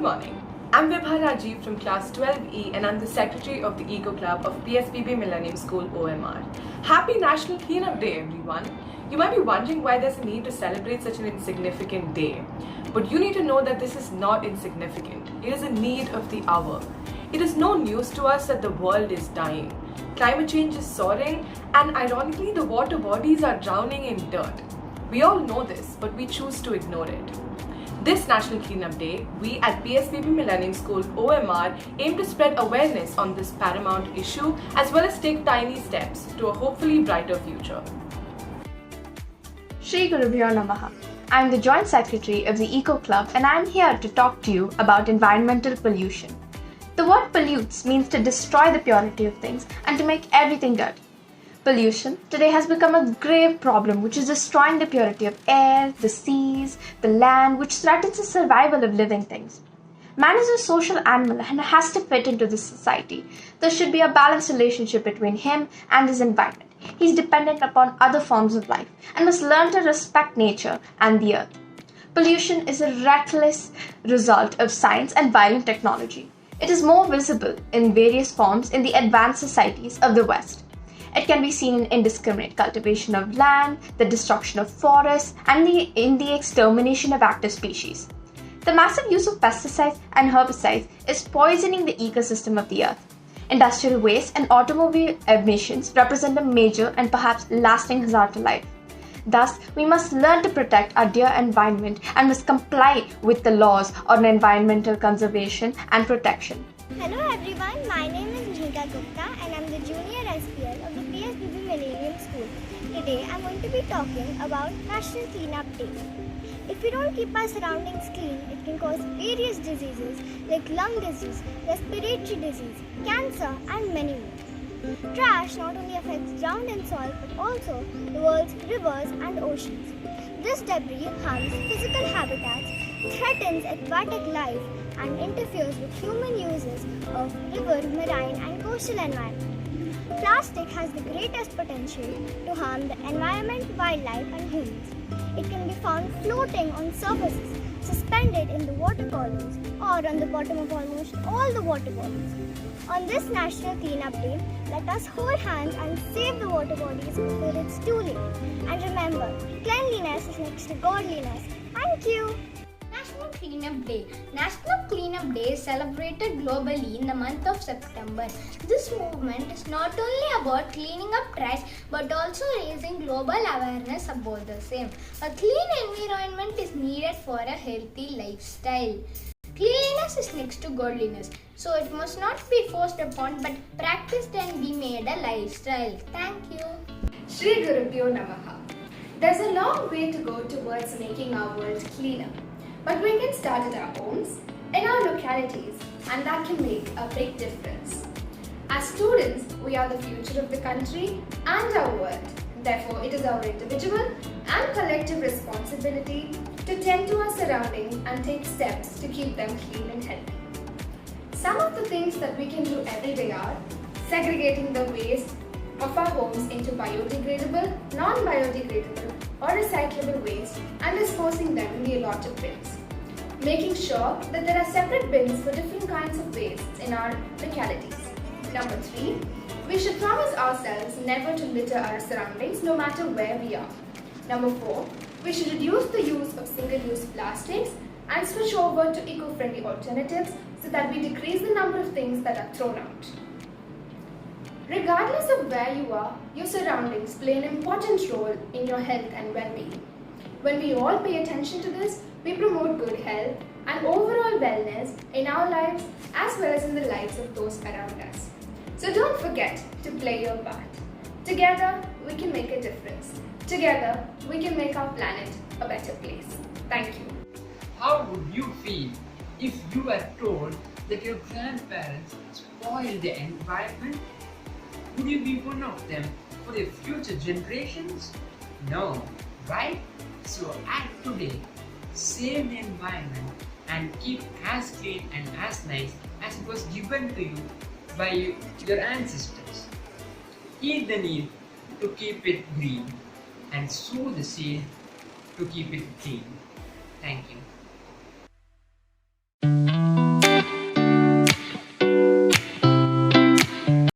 morning. I'm Vibha Rajiv from class 12E and I'm the secretary of the Eco Club of PSBB Millennium School OMR. Happy National Cleanup Day, everyone! You might be wondering why there's a need to celebrate such an insignificant day. But you need to know that this is not insignificant. It is a need of the hour. It is no news to us that the world is dying. Climate change is soaring and ironically the water bodies are drowning in dirt. We all know this, but we choose to ignore it. This National Cleanup Day, we at PSBB Millennium School OMR aim to spread awareness on this paramount issue as well as take tiny steps to a hopefully brighter future. Shri Gurubhyo Namaha. I am the Joint Secretary of the Eco Club and I am here to talk to you about environmental pollution. The word pollutes means to destroy the purity of things and to make everything dirty. Pollution today has become a grave problem which is destroying the purity of air, the seas, the land, which threatens the survival of living things. Man is a social animal and has to fit into this society. There should be a balanced relationship between him and his environment. He is dependent upon other forms of life and must learn to respect nature and the earth. Pollution is a reckless result of science and violent technology. It is more visible in various forms in the advanced societies of the West. It can be seen in indiscriminate cultivation of land, the destruction of forests, and in the extermination of active species. The massive use of pesticides and herbicides is poisoning the ecosystem of the earth. Industrial waste and automobile emissions represent a major and perhaps lasting hazard to life. Thus, we must learn to protect our dear environment and must comply with the laws on environmental conservation and protection. Hello everyone, my name is Bhumika Gupta and I'm the Junior SPL of the PSBB Millennium School. Today I'm going to be talking about National Cleanup Day. If we don't keep our surroundings clean, it can cause various diseases like lung disease, respiratory disease, cancer and many more. Trash not only affects ground and soil but also the world's rivers and oceans. This debris harms physical habitats, threatens aquatic life and interferes with human uses of river, marine and coastal environment. Plastic has the greatest potential to harm the environment, wildlife and humans. It can be found floating on surfaces, suspended in the water columns or on the bottom of almost all the water bodies. On this National Cleanup Day, let us hold hands and save the water bodies before it's too late. And remember, cleanliness is next to godliness. Thank you! National Cleanup Day. National Cleanup Day is celebrated globally in the month of September. This movement is not only about cleaning up trash but also raising global awareness about the same. A clean environment is needed for a healthy lifestyle. Cleanliness is next to godliness, so it must not be forced upon but practiced and be made a lifestyle. Thank you. Shri Gurubhyo Namaha. There's a long way to go towards making our world cleaner. But we can start at our homes, in our localities, and that can make a big difference. As students, we are the future of the country and our world. Therefore, it is our individual and collective responsibility to tend to our surroundings and take steps to keep them clean and healthy. Some of the things that we can do every day are segregating the waste of our homes into biodegradable, non-biodegradable or recyclable waste and disposing them in the allotted bins. Making sure that there are separate bins for different kinds of waste in our localities. Number 3, we should promise ourselves never to litter our surroundings no matter where we are. Number 4, we should reduce the use of single-use plastics and switch over to eco-friendly alternatives so that we decrease the number of things that are thrown out. Regardless of where you are, your surroundings play an important role in your health and well-being. When we all pay attention to this, we promote good health and overall wellness in our lives as well as in the lives of those around us. So don't forget to play your part. Together, we can make a difference. Together, we can make our planet a better place. Thank you. How would you feel if you were told that your grandparents spoiled the environment? Would you be one of them for the future generations? No, right? So act today, save the environment and keep as clean and as nice as it was given to you by your ancestors. Heed the need to keep it green and sow the seed to keep it clean. Thank you.